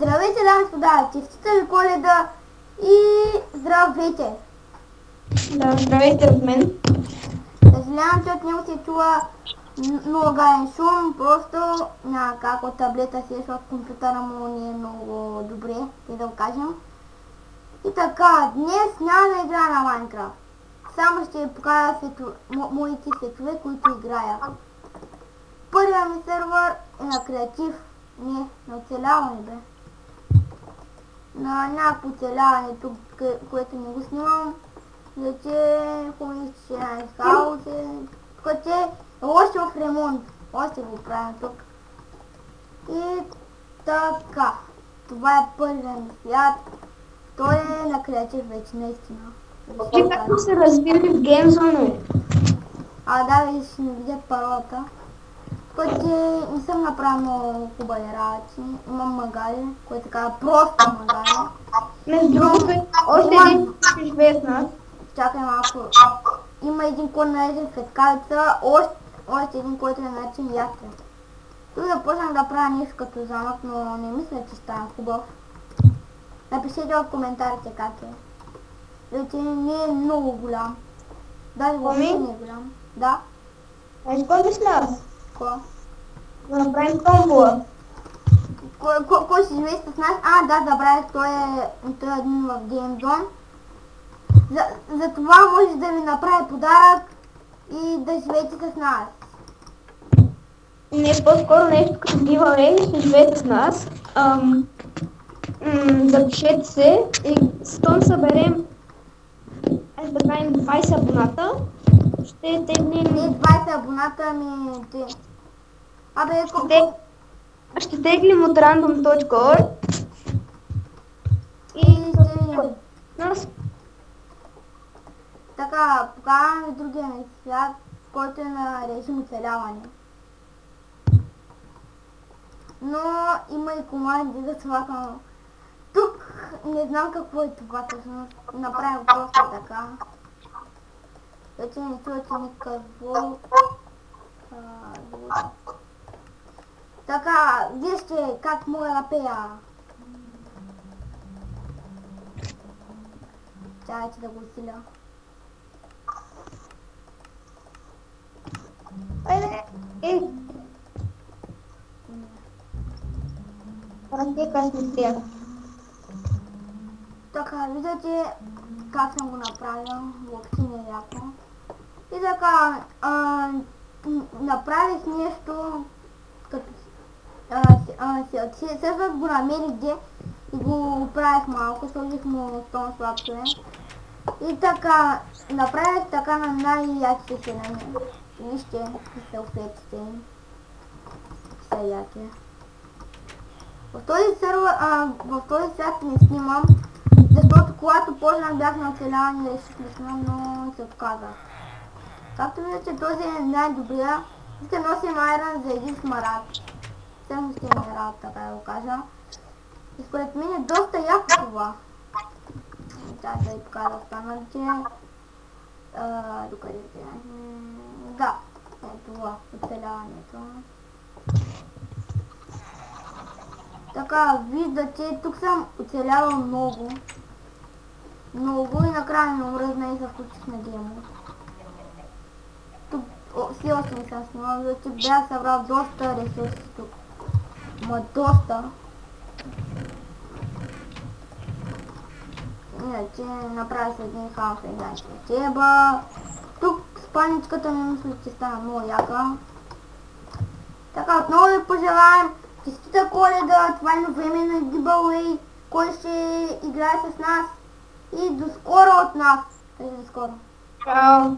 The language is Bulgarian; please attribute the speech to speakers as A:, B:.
A: Здравейте, дами и господа, честита ви Коледа и здравейте!
B: Да, здравейте от мен.
A: Съжалявам, че от него се чува много гаден шум, просто няма как от таблета си, защото компютъра му не е много добре, да го кажем. И така, днес няма да играя на Майнкрафт. Само ще ви покажа моите светове, които играя. Първият ми сервер е на креатив, не на оцеляване бе. На някакво оцеляване тук, което не го снимам. За че хубави ще е хаос е. Тук че е още в ремонт. Още го правим тук. И така. Това е първият ми свят. Той е на креатив вече, наистина.
B: Ти както се развили в геймзоне?
A: Да, виж, ще ми видят паролата. Тук че не съм направил много хубави работи. Имам магали, което така просто магали.
B: Между другото, още един ще живее с нас.
A: Чакай малко. Има един код наречен светкавица, още един, който е наречен ятре. Тук започнах да правя нещо като замък, но не мисля, че става хубав. Напишете в коментарите как е. Вече не е много голям. Даже въобще не е голям. Да.
B: Знаеш кой мисля?
A: Кой?
B: Да направим томбола.
A: Кой ще живее с нас? Да, забравих, той е един в GameZone. За това може да ви направи подарък и да живеете с нас.
B: Не, по-скоро нещо като giveaway, ще живеете с нас. Запишете се и щом съберем да кажем 20 абоната, ще теглим...
A: Не 20 абоната, ами те.
B: Ще теглим от random.org и
A: ще видим.
B: нас.
A: Така, покажам ви другия ми свят, който е на режим оцеляване. Но има и команди за това към... Тук не знам какво е това всъщност. Направя просто така. Вече не чувате никакъв звук. Така, вижте как мога да пея. Чакайте да го усиля. Така, виждате как съм го направил, въобще не е яко. И така, направих нещо, като също го намерих где и го правих малко, сложих му стон слабстве. И така, направих така на най-яките селени. Вижте, селфетите им. Са яки. В този свят не снимам, защото когато почнах бях на оцеляване да изчислям, но се отказах. Както виждате, този е най-добрия. Ще носим айрон за един смарагд. Също ще ми работа, така да го кажа. И според мен е доста яко това. Трябва да ви покажа останалите. Докъде бе? Да, е това, оцеляването. Така, виждате, тук съм оцелявал много. Много и накрая ми омръзна и се включих на геймът. Тук все още не съм снимал, защото бях събрал доста ресурси тук. Доста. Иначе направя се един хаос и значи чеба. Тук спалничката ми мисля, че стана много яка. Така, отново ви пожелаем честита Коледа, това е временно giveaway, кой ще играе с нас и до скоро от нас. До скоро.
B: Чао!